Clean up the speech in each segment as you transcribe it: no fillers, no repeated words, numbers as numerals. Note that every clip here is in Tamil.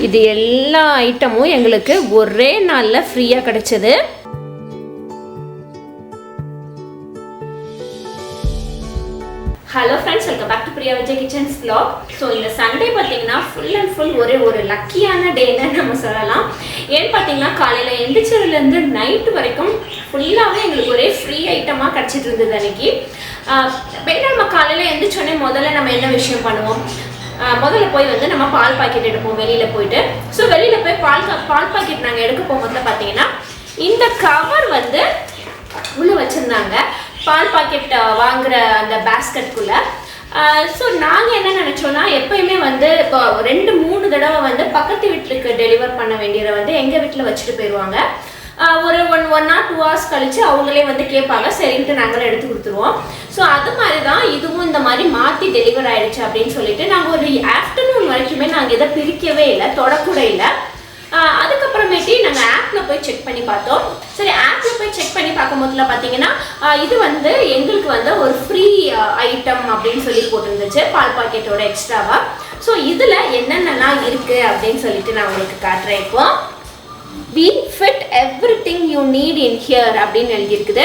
இது எல்லா ஐட்டமும் எங்களுக்கு ஒரே நாளில் ஃப்ரீயாக கிடைச்சது. Hello friends, welcome back to Priya Vijay kitchens vlog. So இந்த சண்டே பார்த்தீங்கன்னா ஃபுல் அண்ட் ஃபுல் ஒரு லக்கியான டேன்னு நம்ம சொல்லலாம். ஏன்னு பார்த்தீங்கன்னா காலையில் எந்திரிச்சதுலேருந்து நைட்டு வரைக்கும் ஃபுல்லாகவே எங்களுக்கு ஒரே ஃப்ரீ ஐட்டமாக கிடச்சிட்டு இருந்தது அன்றைக்கி. நம்ம காலையில் எந்திரிச்சோடனே முதல்ல நம்ம என்ன விஷயம் பண்ணுவோம், முதல்ல போய் வந்து நம்ம பால் பாக்கெட் எடுப்போம் வெளியில் போயிட்டு. ஸோ வெளியில் போய் பால் பாக்கெட் நாங்கள் எடுக்க போகும்போது பார்த்தீங்கன்னா இந்த கவர் வந்து உள்ளே வச்சுருந்தாங்க, பால் பாக்கெட் வாங்குகிற அந்த பேஸ்கெட்குள்ளே. ஸோ நாங்கள் என்ன நினச்சோன்னா, எப்போயுமே வந்து இப்போ 2-3 தடவை வந்து பக்கத்து வீட்டுக்கு டெலிவர் பண்ண வேண்டியதை வந்து எங்கள் வீட்டில் வச்சுட்டு போயிடுவாங்க. ஒரு 1 or 2 hours கழித்து அவங்களே வந்து கேட்பாங்க, சரின்ட்டு நாங்களும் எடுத்து கொடுத்துருவோம். ஸோ அது மாதிரி தான் இதுவும் இந்த மாதிரி மாற்றி டெலிவர் ஆகிடுச்சு அப்படின்னு சொல்லிட்டு நாங்கள் ஒரு ஆஃப்டர்நூன் வரைக்குமே நாங்கள் இதை பிரிக்கவே இல்லை, தொடக்கூட இல்லை. அதுக்கப்புறமேட்டு நாங்கள் ஆப்பில் போய் செக் பண்ணி பார்த்தோம். சரி, ஆப்பில் போய் செக் பண்ணி பார்க்கும்போதுல பார்த்தீங்கன்னா இது வந்து எங்களுக்கு வந்து ஒரு ஃப்ரீ ஐட்டம் அப்படின்னு சொல்லி போட்டிருந்துச்சு, பால் பாக்கெட்டோட எக்ஸ்ட்ராவாக. ஸோ இதில் என்னென்னலாம் இருக்குது அப்படின்னு சொல்லிட்டு நான் உங்களுக்கு காட்டுறேன். இப்போ we fit everything you need in here அப்படின்னு எழுதியிருக்குது.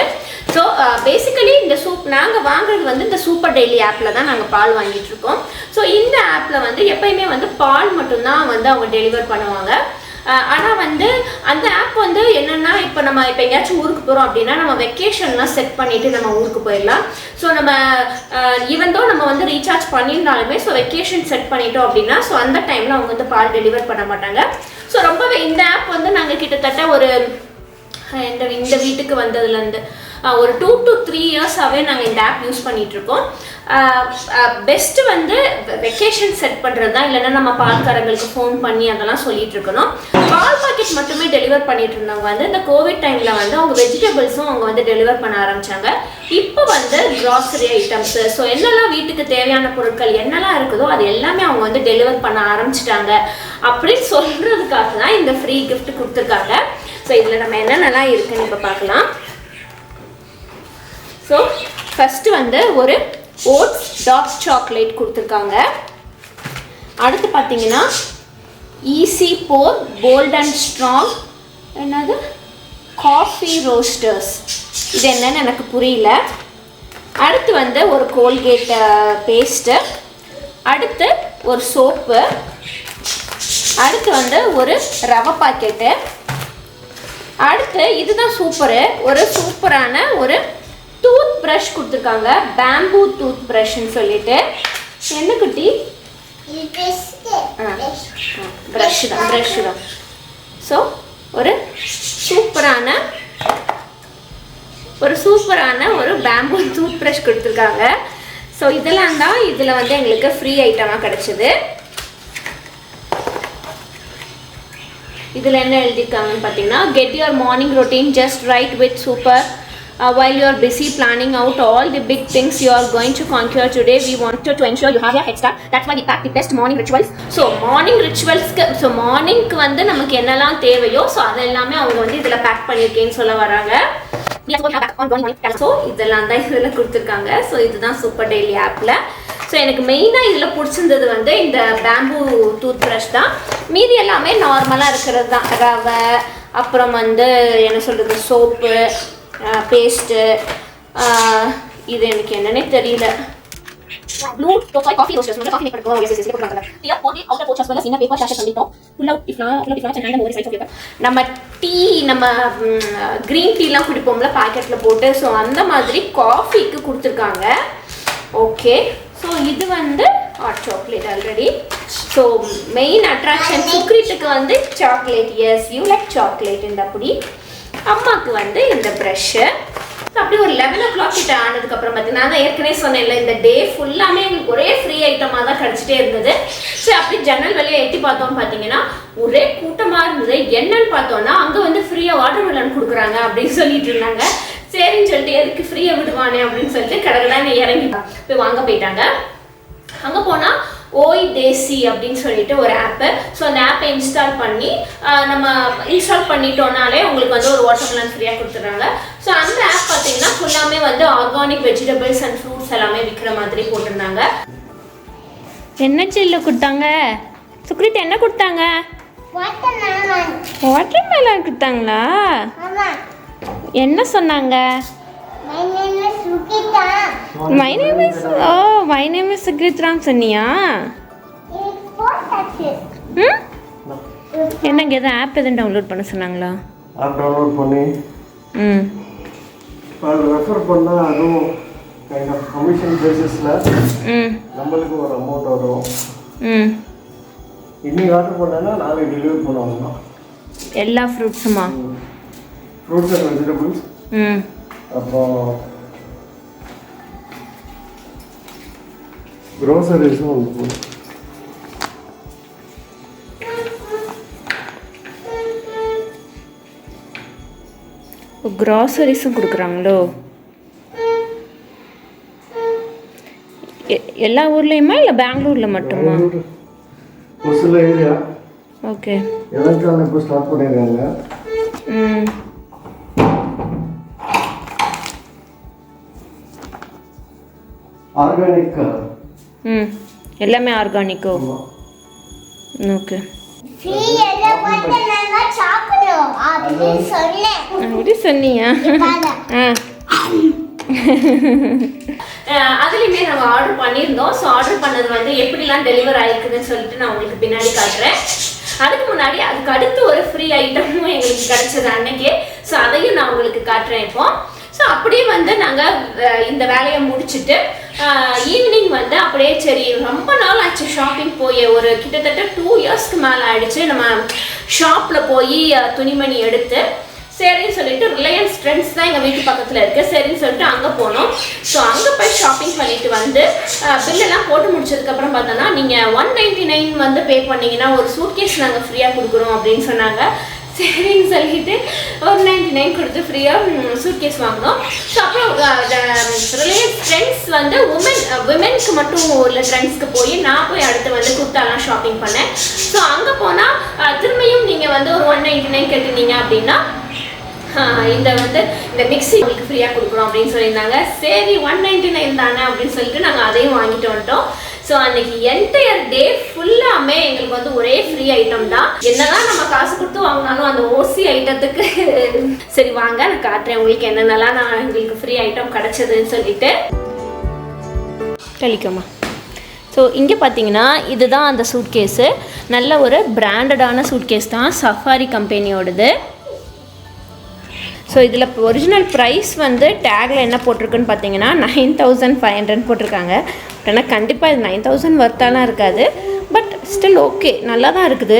ஸோ பேசிக்கலி இந்த நாங்கள் வாங்குறது வந்து இந்த சூப்பர் டெய்லி ஆப்பில் தான் நாங்கள் பால் வாங்கிட்டு இருக்கோம். ஸோ இந்த ஆப்பில் வந்து எப்பயுமே வந்து பால் மட்டும்தான் வந்து அவங்க டெலிவர் பண்ணுவாங்க. ஆனால் வந்து அந்த ஆப் வந்து என்னென்னா, இப்போ எங்கேயாச்சும் ஊருக்கு போகிறோம் அப்படின்னா நம்ம வெக்கேஷன்லாம் செட் பண்ணிவிட்டு நம்ம ஊருக்கு போயிடலாம். ஸோ நம்ம ஈவன்தோ நம்ம வந்து ரீசார்ஜ் பண்ணியிருந்தாலுமே ஸோ வெக்கேஷன் செட் பண்ணிட்டோம் அப்படின்னா ஸோ அந்த டைமில் அவங்க வந்து பால் டெலிவர் பண்ண மாட்டாங்க. ஸோ ரொம்பவே இந்த ஆப் வந்து நாங்கள் கிட்டத்தட்ட ஒரு இந்த வீட்டுக்கு வந்ததுலேருந்து ஒரு 2 to 3 இயர்ஸாகவே நாங்கள் இந்த ஆப் யூஸ் பண்ணிகிட்ருக்கோம். பெஸ்ட்டு வந்து வெக்கேஷன் செட் பண்ணுறது தான், இல்லைன்னா நம்ம பால்காரங்களுக்கு ஃபோன் பண்ணி அதெல்லாம் சொல்லிட்டு இருக்கணும். பால் பாக்கெட் மட்டுமே டெலிவர் பண்ணிட்டு இருந்தவங்க வந்து இந்த கோவிட் டைமில் வந்து அவங்க வெஜிடபிள்ஸும் அவங்க வந்து டெலிவர் பண்ண ஆரம்பித்தாங்க. இப்போ வந்து கிராசரி ஐட்டம்ஸு, ஸோ என்னெல்லாம் வீட்டுக்கு தேவையான பொருட்கள் என்னெல்லாம் இருக்குதோ அது எல்லாமே அவங்க வந்து டெலிவர் பண்ண ஆரம்பிச்சிட்டாங்க அப்படின்னு சொல்கிறதுக்காக தான் இந்த ஃப்ரீ கிஃப்ட் கொடுத்துருக்காங்க. ஸோ இதில் நம்ம என்னென்னலாம் இருக்குன்னு இப்போ பார்க்கலாம். ஸோ ஃபஸ்ட்டு வந்து ஒரு ஓட்ஸ் டார்க் சாக்லேட் கொடுத்துருக்காங்க. அடுத்து பார்த்தீங்கன்னா easy pour bold and strong என்னது காஃபி ரோஸ்டர்ஸ், இது என்னன்னு எனக்கு புரியல. அடுத்து வந்து ஒரு கோல்கேட் பேஸ்ட்டு, அடுத்து ஒரு சோப்பு, அடுத்து வந்து ஒரு ரவை பாக்கெட்டு, அடுத்து இதுதான் சூப்பரு, ஒரு சூப்பரான ஒரு டூத் ப்ரஷ் கொடுத்துருக்காங்க, பேம்பூ டூத் ப்ரஷ்ன்னு சொல்லிட்டு. என்ன குட்டி? ப்ரஷ் தான். ஸோ ஒரு சூப்பரான ஒரு பேம்பூ டூத் ப்ரஷ் கொடுத்துருக்காங்க. ஸோ இதெல்லாம் தான் இதில் வந்து எங்களுக்கு ஃப்ரீ ஐட்டமாக கிடச்சிது. இதில் என்ன எழுதியிருக்காங்கன்னு பார்த்தீங்கன்னா, get your morning routine just right with super. While you are busy planning out all the big things you are going to conquer today, we wanted to ensure you have your head start. That's why we packed the best morning rituals. So morning rituals, so morning க்கு வந்து நமக்கு என்னெல்லாம் தேவையோ ஸோ அதெல்லாமே அவங்க வந்து இதில் பேக் பண்ணியிருக்கேன்னு சொல்ல வராங்க. ஸோ இதெல்லாம் தான் இதில் கொடுத்துருக்காங்க. ஸோ இதுதான் சூப்பர் டெய்லி ஆப்பில். ஸோ எனக்கு மெயினாக இதில் பிடிச்சிருந்தது வந்து இந்த பேம்பூ டூத் ப்ரஷ் தான். மீதி எல்லாமே நார்மலாக இருக்கிறது தான், ரவை, அப்புறம் வந்து என்ன சொல்கிறது சோப்பு, பேஸ்ட்டு, இது எனக்கு என்னன்னே தெரியல. ப்ளூ டோக்காய் காஃபி ரோஸ்டர்ஸ் வந்து காஃபி மேக் பண்ணுவோம். எஸ் போடுறாங்க. டியா போடி outer போச் as well as in a paper sachet பண்ணிட்டோம். full out if not and hand over size of paper. நம்ம டீ, நம்ம கிரீன் டீலாம் குடிப்போம்ல பாக்கெட்டில் போட்டு, ஸோ அந்த மாதிரி காஃபிக்கு கொடுத்துருக்காங்க. ஓகே, ஸோ இது வந்து hot chocolate already. So main attraction சுக்ரீட்டுக்கு வந்து chocolate. Yes, you like chocolate. இந்த அப்படி அம்மாவுக்கு வந்து இந்த ப்ரஷ்ஷு. ஸோ அப்படி ஒரு 11 o'clock கிட்ட ஆனதுக்கப்புறம் பார்த்தீங்கன்னா, நான் தான் ஏற்கனவே சொன்னேன்ல, இந்த டே ஃபுல்லாமே எங்களுக்கு ஒரே ஃப்ரீ ஐட்டமாக தான் கிடச்சிட்டே இருந்தது. ஸோ அப்படி ஜன்னல் வெளியே எட்டி பார்த்தோம்னு பார்த்தீங்கன்னா ஒரே கூட்டமாக இருந்தது. என்னன்னு பார்த்தோன்னா அங்கே வந்து ஃப்ரீயாக வாட்டர் மெலன் கொடுக்குறாங்க அப்படின்னு சொல்லிட்டு இருந்தாங்க. சரின்னு சொல்லிட்டு எதுக்கு ஃப்ரீயாக விடுவானே அப்படின்னு சொல்லிட்டு கடற்கடான்னு இறங்கி போய் வாங்க போயிட்டாங்க. அங்கே போனால் ஓய் தேசி அப்படின்னு சொல்லிட்டு ஒரு ஆப்பு. ஸோ அந்த ஆப்பை இன்ஸ்டால் பண்ணிட்டோம்னாலே உங்களுக்கு வந்து ஒரு வாட்டர் மெலன் ஃப்ரீயாக கொடுத்துட்றாங்க. ஸோ அந்த ஆப் பார்த்தீங்கன்னா ஃபுல்லாமே வந்து ஆர்கானிக் வெஜிடபிள்ஸ் அண்ட் ஃப்ரூட்ஸ் எல்லாமே விற்கிற மாதிரி போட்டிருந்தாங்க. என்ன சில்லு கொடுத்தாங்க சுக்ரித்? என்ன கொடுத்தாங்க? வாட்டர்மெலன் கொடுத்தாங்களா? என்ன சொன்னாங்க? My name is Sukrithram சொன்னியா? என்னங்க ஏதோ ஆப் எதுவும் டவுன்லோட் பண்ண சொன்னாங்களா? ஆப் டவுன்லோட் பண்ணி ரெஃபர் பண்ணால் அதுவும் கைண்ட் ஆஃப் கமிஷன் பேசிஸில் நம்மளுக்கு ஒரு அமௌண்ட் வரும். இன்னைக்கு ஆர்டர் பண்ணேன்னா நாளைக்கு டெலிவரி பண்ணுவாங்க. எல்லா ஃப்ரூட்ஸுமா? Fruits and vegetables. அப்புறம் க்ரோசரிஸும் வந்து போகும். க்ராசரிஸும் கொடுக்குறாங்களோ? எல்லா ஊர்லேயுமா இல்லை பெங்களூரில் மட்டுமா? ஒரு சில ஏரியா. ஓகே. எலக்ட்ரானிக் இப்போ ஸ்டார்ட் பண்ணியிருக்காங்க. ஆர்கானிக். எல்லாமே ஆர்கானிக்கோ? ஓகே. அப்படி சொன்னியா? அதுலேயுமே நம்ம ஆர்டர் பண்ணியிருந்தோம். ஸோ ஆர்டர் பண்ணது வந்து எப்படிலாம் டெலிவர் ஆயிருக்குதுன்னு சொல்லிட்டு நான் உங்களுக்கு பின்னாடி காட்டுறேன். அதுக்கு முன்னாடி அதுக்கு அடுத்து ஒரு ஃப்ரீ ஐட்டமும் எங்களுக்கு கிடைச்சது அன்னைக்கே. ஸோ அதையும் நான் உங்களுக்கு காட்டுறேன் இப்போ. ஸோ அப்படியே வந்து நாங்கள் இந்த வேலையை முடிச்சுட்டு ஈவினிங் வந்து அப்படியே சரி ரொம்ப நாள் ஆச்சு ஷாப்பிங் போய் ஒரு கிட்டத்தட்ட 2 இயர்ஸ்க்கு மேலே ஆயிடுச்சு நம்ம ஷாப்பில் போய் துணிமணி எடுத்து. சரின்னு சொல்லிட்டு ரிலையன்ஸ் ட்ரெண்ட்ஸ் தான் எங்கள் வீட்டு பக்கத்தில் இருக்குது. சரின்னு சொல்லிட்டு அங்கே போனோம். ஸோ அங்கே போய் ஷாப்பிங் பண்ணிட்டு வந்து பில்லெல்லாம் போட்டு முடிச்சதுக்கப்புறம் பார்த்தோன்னா நீங்கள் 199 வந்து பே பண்ணிங்கன்னா ஒரு சூட்கேஸ் நாங்கள் ஃப்ரீயாக கொடுக்குறோம் அப்படின்னு சொன்னாங்க. சரின்னு சொல்லிட்டு 199 கொடுத்து ஃப்ரீயாக சூட்கேஸ் வாங்கினோம். ஸோ அப்புறம் ரிலையன்ஸ் ட்ரெண்ட்ஸ் வந்து விமென்ஸ்க்கு மட்டும் உள்ள ட்ரெண்ட்ஸ்க்கு போய் நான் போய் அடுத்து வந்து குர்த்தாலாம் ஷாப்பிங் பண்ணேன். ஸோ அங்கே போனால் திரும்பியும் நீங்கள் வந்து ஒரு 199 கட்டினீங்க அப்படின்னா இந்த மிக்ஸி உங்களுக்கு ஃப்ரீயாக கொடுக்குறோம் அப்படின்னு சொல்லியிருந்தாங்க. சரி 199 தானே அப்படின்னு சொல்லிட்டு நாங்கள் அதையும் வாங்கிட்டு வந்துட்டோம். ஸோ அன்னைக்கு என்டையர் டே ஃபுல்லாமே எங்களுக்கு வந்து ஒரே ஃப்ரீ ஐட்டம் தான். என்னதான் நம்ம காசு கொடுத்து வாங்கினாலும் அந்த ஓசி ஐட்டத்துக்கு சரி வாங்க நான் காட்டுறேன் உங்களுக்கு என்னென்னலாம் நான் எங்களுக்கு ஃப்ரீ ஐட்டம் கிடச்சதுன்னு சொல்லிட்டு. கழிக்கோமா. ஸோ இங்கே பார்த்தீங்கன்னா இதுதான் அந்த சூட்கேஸு. நல்ல ஒரு பிராண்டடான சூட்கேஸ் தான், சஃபாரி கம்பெனியோடது. ஸோ இதில் ஒரிஜினல் ப்ரைஸ் வந்து டேக்கில் என்ன போட்டிருக்குன்னு பார்த்தீங்கன்னா 9500 போட்டிருக்காங்க. ஏன்னா கண்டிப்பாக இது 9000 வர்த்தாலாம் இருக்காது. பட் ஸ்டில் ஓகே, நல்லா தான் இருக்குது.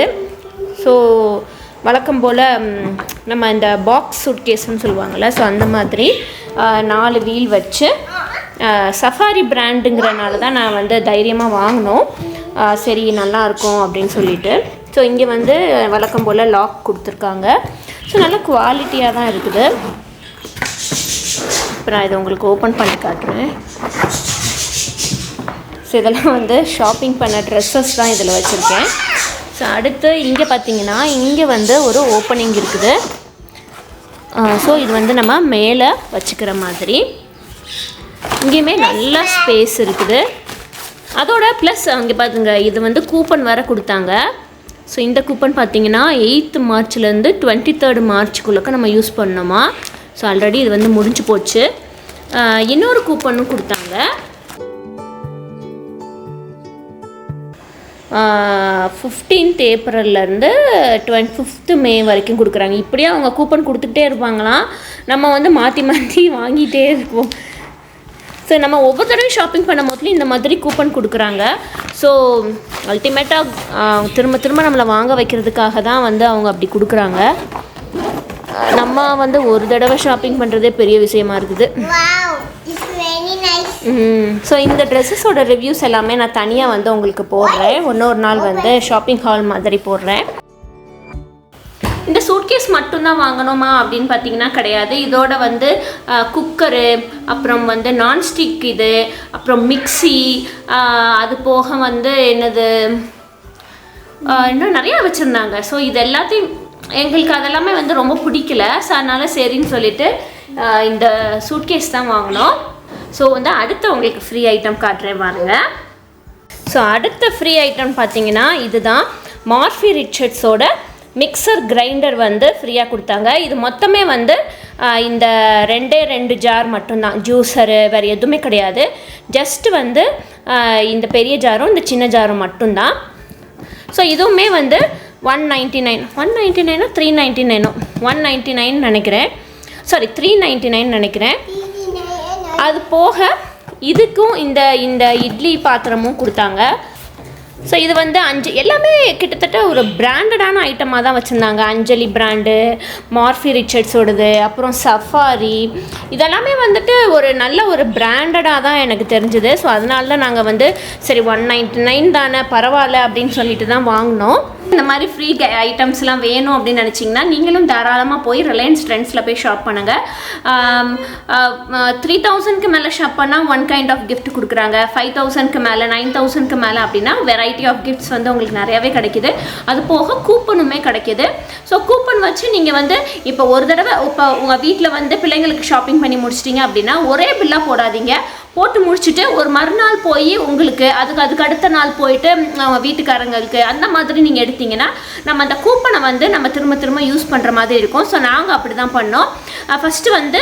ஸோ வழக்கம் போல் நம்ம இந்த பாக்ஸ் சூட்கேஸ்ன்னு சொல்லுவாங்கள்ல, ஸோ அந்த மாதிரி 4 வீல் வச்சு சஃபாரி பிராண்டுங்கிறனால தான் நான் வந்து தைரியமாக வாங்கினோம். சரி நல்லாயிருக்கும் அப்படின்னு சொல்லிட்டு. ஸோ இங்கே வந்து வழக்கம் போல் லாக் கொடுத்துருக்காங்க. ஸோ நல்ல குவாலிட்டியாக தான் இருக்குது. இப்போ நான் இதை உங்களுக்கு ஓப்பன் பண்ணி காட்டுறேன். ஸோ இதெல்லாம் வந்து ஷாப்பிங் பண்ண ட்ரெஸ்ஸஸ் தான் இதில் வச்சுருக்கேன். ஸோ அடுத்து இங்கே பார்த்தீங்கன்னா இங்கே வந்து ஒரு ஓப்பனிங் இருக்குது. ஸோ இது வந்து நம்ம மேலே வச்சுக்கிற மாதிரி. இங்கேயுமே நல்ல ஸ்பேஸ் இருக்குது. அதோட ப்ளஸ் அங்கே பார்த்துங்க இது வந்து கூப்பன் வேறு கொடுத்தாங்க. ஸோ இந்த கூப்பன் பார்த்தீங்கன்னா 8th மார்ச்லேருந்து 23rd மார்ச்சுக்குள்ளே நம்ம யூஸ் பண்ணோமா. ஸோ ஆல்ரெடி இது வந்து முடிஞ்சு போச்சு. இன்னொரு கூப்பனும் கொடுத்தாங்க. 15th ஏப்ரல்லேருந்து 25th மே வரைக்கும் கொடுக்குறாங்க. இப்படியே அவங்க கூப்பன் கொடுத்துக்கிட்டே இருப்பாங்களாம். நம்ம வந்து மாற்றி மாற்றி வாங்கிட்டே இருப்போம். ஸோ நம்ம ஒவ்வொரு தடவையும் ஷாப்பிங் பண்ணும் போதுலையும் இந்த மாதிரி கூப்பன் கொடுக்குறாங்க. ஸோ அல்டிமேட்டாக திரும்ப நம்மளை வாங்க வைக்கிறதுக்காக தான் வந்து அவங்க அப்படி கொடுக்குறாங்க. நம்ம வந்து ஒரு தடவை ஷாப்பிங் பண்ணுறதே பெரிய விஷயமா இருக்குது. ஸோ இந்த ட்ரெஸ்ஸஸோட ரிவ்யூஸ் எல்லாமே நான் தனியாக வந்து உங்களுக்கு போடுறேன். இன்னொரு நாள் வந்து ஷாப்பிங் ஹால் மாதிரி போடுறேன். இந்த சூட்கேஸ் மட்டும்தான் வாங்கணுமா அப்படின்னு பார்த்தீங்கன்னா கிடையாது. இதோட வந்து குக்கரு, அப்புறம் வந்து நான்ஸ்டிக் இது, அப்புறம் மிக்ஸி, அது போக வந்து என்னது இன்னும் நிறையா வச்சுருந்தாங்க. ஸோ இது எல்லாத்தையும் எங்களுக்கு அதெல்லாமே வந்து ரொம்ப பிடிக்கல. ஸோ அதனால் சரின்னு சொல்லிட்டு இந்த சூட்கேஸ் தான் வாங்கினோம். ஸோ வந்து அடுத்து உங்களுக்கு ஃப்ரீ ஐட்டம் காட்டுறேன் பாருங்க. ஸோ அடுத்த ஃப்ரீ ஐட்டம் பார்த்தீங்கன்னா இதுதான் மார்ஃபி ரிச்சர்ட்ஸோட மிக்சர் கிரைண்டர் வந்து ஃப்ரீயாக கொடுத்தாங்க. இது மொத்தமே வந்து இந்த 2 ஜார் மட்டும்தான், ஜூஸரு வேறு எதுவுமே கிடையாது. ஜஸ்ட்டு வந்து இந்த பெரிய ஜாரும் இந்த சின்ன ஜாரும் மட்டும்தான். ஸோ இதுவுமே வந்து 199 399 199 நினைக்கிறேன், சாரி 399 நினைக்கிறேன். அது போக இதுக்கும் இந்த இட்லி பாத்திரமும் கொடுத்தாங்க. ஸோ இது வந்து எல்லாமே கிட்டத்தட்ட ஒரு பிராண்டடான ஐட்டமாக தான் வச்சுருந்தாங்க. அஞ்சலி பிராண்டு, மார்ஃபி ரிச்சர்ட்ஸோடது, அப்புறம் சஃபாரி, இதெல்லாமே வந்துட்டு ஒரு நல்ல ஒரு பிராண்டடாக தான் எனக்கு தெரிஞ்சுது. ஸோ அதனால தான் நாங்கள் வந்து சரி 199 தானே பரவாயில்ல அப்படின்னு சொல்லிட்டு தான் வாங்கினோம். இந்த மாதிரி ஃப்ரீ ஐட்டம்ஸ்லாம் வேணும் அப்படின்னு நினச்சிங்கன்னா நீங்களும் தாராளமாக போய் ரிலையன்ஸ் ட்ரெண்ட்ஸில் போய் ஷாப் பண்ணுங்கள். 3000க்கு மேலே ஷாப் பண்ணால் 1 கைண்ட் ஆஃப் கிஃப்ட் கொடுக்குறாங்க. 5000க்கு மேலே 9000க்கு மேலே அப்படின்னா வெரைட்டி ஆஃப் கிஃப்ட்ஸ் வந்து உங்களுக்கு நிறையாவே கிடைக்கிது. அது போக கூப்பனுமே கிடைக்கிது. ஸோ கூப்பன் வச்சு நீங்கள் வந்து இப்போ ஒரு தடவை இப்போ உங்கள் வீட்டில் வந்து பிள்ளைங்களுக்கு ஷாப்பிங் பண்ணி முடிச்சிட்டிங்க அப்படின்னா ஒரே பில்லாக போடாதீங்க. போட்டு முடிச்சுட்டு ஒரு மறுநாள் போய் உங்களுக்கு அதுக்கு அடுத்த நாள் போயிட்டு வீட்டுக்காரங்களுக்கு அந்த மாதிரி நீங்கள் எடுத்தீங்கன்னா நம்ம அந்த கூப்பனை வந்து நம்ம திரும்ப யூஸ் பண்ணுற மாதிரி இருக்கும். ஸோ நாங்கள் அப்படி தான் பண்ணோம். ஃபஸ்ட்டு வந்து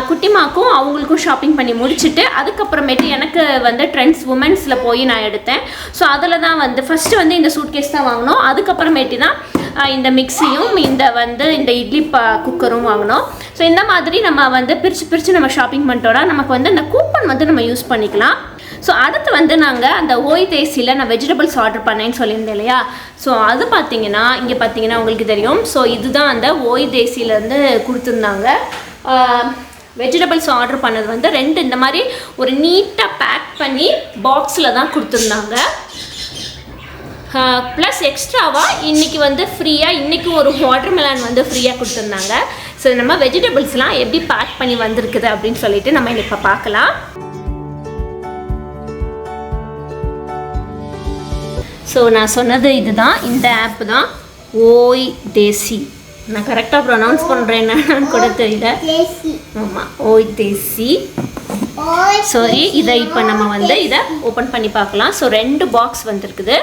குட்டிமாக்கும் அவங்களுக்கும் ஷாப்பிங் பண்ணி முடிச்சுட்டு அதுக்கப்புறமேட்டு எனக்கு வந்து ட்ரெண்ட்ஸ் உமன்ஸில் போய் நான் எடுத்தேன். ஸோ அதில் தான் வந்து ஃபஸ்ட்டு வந்து இந்த சூட்கேஸ் தான் வாங்கினோம். அதுக்கப்புறமேட்டு தான் இந்த மிக்சியும் இந்த இட்லி குக்கரும் வாங்கினோம். ஸோ இந்த மாதிரி நம்ம வந்து பிரித்து நம்ம ஷாப்பிங் பண்ணிட்டோம்னா நமக்கு வந்து அந்த கூப்பன் வந்து நம்ம யூஸ் பண்ணிக்கலாம். ஸோ அடுத்து வந்து நாங்கள் அந்த ஓய் தேசியில் நான் வெஜிடபிள்ஸ் ஆர்டர் பண்ணேன்னு சொல்லியிருந்தேன் இல்லையா. ஸோ அது பார்த்தீங்கன்னா இங்கே பார்த்தீங்கன்னா உங்களுக்கு தெரியும். ஸோ இதுதான் அந்த ஓய் தேசியிலேருந்து கொடுத்துருந்தாங்க. வெஜிடபிள்ஸ் ஆர்டர் பண்ணது வந்து 2 இந்த மாதிரி ஒரு நீட்டாக பேக் பண்ணி பாக்ஸில் தான் கொடுத்துருந்தாங்க. ப்ளஸ் எக்ஸ்ட்ராவாக இன்றைக்கி வந்து ஃப்ரீயாக இன்றைக்கி ஒரு வாட்டர்மெலான் வந்து ஃப்ரீயாக கொடுத்துருந்தாங்க. ஸோ நம்ம வெஜிடபிள்ஸ்லாம் எப்படி பேக் பண்ணி வந்திருக்குது அப்படின்னு சொல்லிட்டு நம்ம இப்போ பார்க்கலாம். ஸோ நான் சொன்னது இதுதான், இந்த ஆப் தான் ஓய் தேசி. நான் கரெக்டாக ப்ரொனவுன்ஸ் பண்ணுறேன் என்னன்னு கூட தெரியல. ஆமாம், ஓய் தேசி. சாரி, இதை இப்போ நம்ம வந்து இதை ஓப்பன் பண்ணி பார்க்கலாம். ஸோ 2 பாக்ஸ் வந்திருக்குது.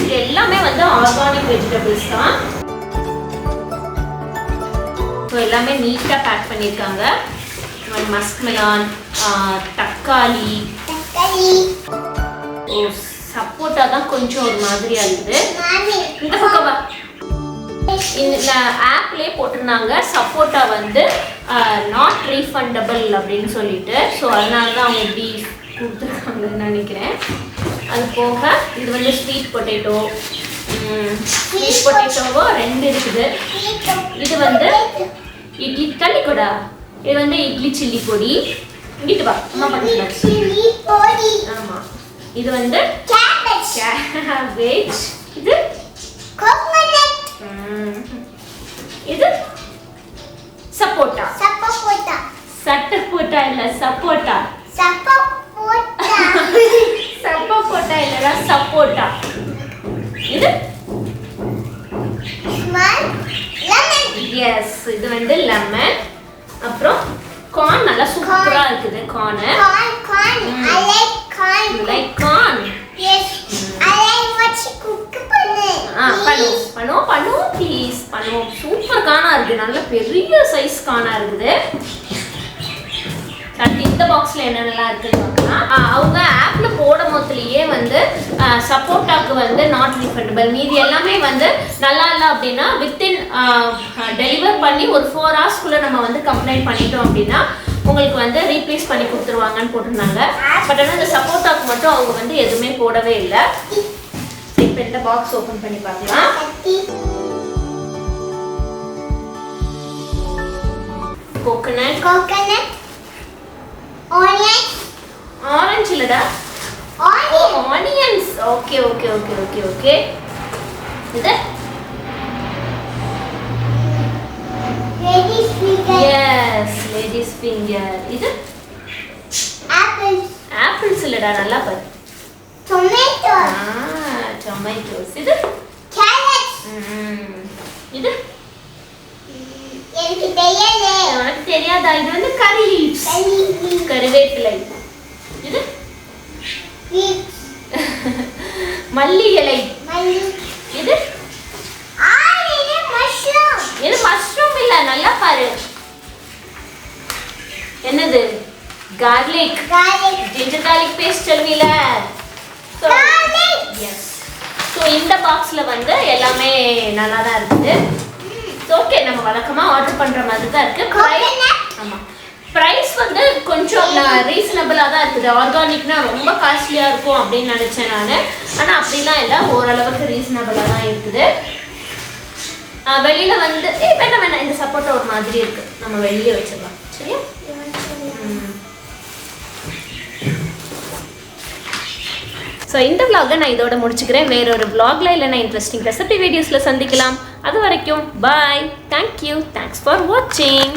இது எல்லாமே வந்து ஆர்கானிக் வெஜிடபிள்ஸ் தான். ஸோ எல்லாமே நீட்டாக பேக் பண்ணியிருக்காங்க. மஸ்க்மெலான், தக்காளி, சப்போட்டா தான் கொஞ்சம் ஒரு மாதிரியா இருக்குது. இந்த பக்கம் இந்த ஆப்லேயே போட்டிருந்தாங்க சப்போட்டா வந்து நாட் ரீஃபண்டபிள் அப்படின்னு சொல்லிட்டு. ஸோ அதனால தான் அவங்க இப்படி கொடுத்துருக்காங்கன்னு நினைக்கிறேன். அது போக இது வந்து ஸ்வீட் பொட்டேட்டோ, ஸ்வீட் பொட்டேட்டோவோ 2 இருக்குது. இது வந்து இட்லி தள்ளி கூட, இது வந்து இட்லி சில்லி பொடி. இங்கிட்டு வா, அம்மா பண்ணிக்கலாம். ஆமாம், இது வந்து கேபேஜ். இது கோகனட். இது சப்போட்டா. சட்டப்போட்டா இல்ல சப்போட்டா. சப்போட்டா இல்லடா சப்போட்டா. இது எஸ், இது வந்து லெமன். அப்புறம் கார்ன் நல்லா சூப்பரா இருக்குது. Corn I like corn. Yes, I like what you cook பண்ணு ப்ளீஸ் பண்ணு. சூப்பர் கார்னா இருக்கு, நல்ல பெரிய சைஸ் கார்னா இருக்குது. இந்த பாக்ஸ்ல என்னென்னலாம் இருக்குன்னு பார்க்கலாம். அவங்க ஆப்ல போடும் போதுலயே வந்து சப்போட்டாக்கு வந்து நாட் ரீஃபண்டபிள், மீதி எல்லாமே வந்து நல்லா இல்லை அப்படின்னா வித்தின் டெலிவர் பண்ணி ஒரு 4 ஹவர்ஸ்க்குள்ள நம்ம வந்து கம்ப்ளைண்ட் பண்ணிட்டோம் அப்படின்னா உங்களுக்கு வந்து ரீப்ளேஸ் பண்ணி கொடுத்துருவாங்கன்னு போட்டிருந்தாங்க. பட் ஆனால் இந்த சப்போட்டாக்கு மட்டும் அவங்க வந்து எதுவுமே போடவே இல்லை. இப்போ இந்த பாக்ஸ் ஓப்பன் பண்ணி பார்க்கலாம். கோகனட், ஆரஞ்சு இல்லடா, ஆனியன்ஸ். ஓகே. இது லேடிஸ் ஃபிங்கர். இது ஆப்பிள்ஸ் இல்லடா, நல்லா பாரு. டொமேட்டோஸ். இது இது எனக்கு தெரியாதா, இது வந்து கறி லீவ்ஸ், கருவேப்பிலை. இது மல்லி இலை. இது இது மஷ்ரூம் இல்ல, நல்லா பாரு. என்னது? கார்லிக். ஜிஞ்சர் garlic பேஸ்ட் சொல்வீல. எஸ். ஸோ இந்த பாக்ஸில் வந்து எல்லாமே நல்லா தான் இருக்குது. ஓகே, நம்ம வழக்கமாக ஆர்டர் பண்ணுற மாதிரி தான் இருக்குது. ஆமாம், ப்ரைஸ் வந்து கொஞ்சம் ரீசனபிளாக தான் இருக்குது. ஆர்கானிக்னா ரொம்ப காஸ்ட்லியாக இருக்கும் அப்படின்னு நினச்சேன் நான். ஆனால் அப்படிலாம் இல்லை, ஓரளவுக்கு ரீசனபிளாக தான் இருக்குது. வெளியில் வந்து வேணாம், இந்த சப்போட்டா ஒரு மாதிரி இருக்குது, நம்ம வெளியே வச்சிடலாம். சரியா? ஸோ இந்த vlog நான் இதோட முடிச்சுக்கிறேன். வேறொரு vlogல இல்லைனா இன்ட்ரெஸ்டிங் ரெசிபி வீடியோஸில் சந்திக்கலாம். அது வரைக்கும் பாய். தேங்க்யூ. தேங்க்ஸ் ஃபார் வாட்சிங்.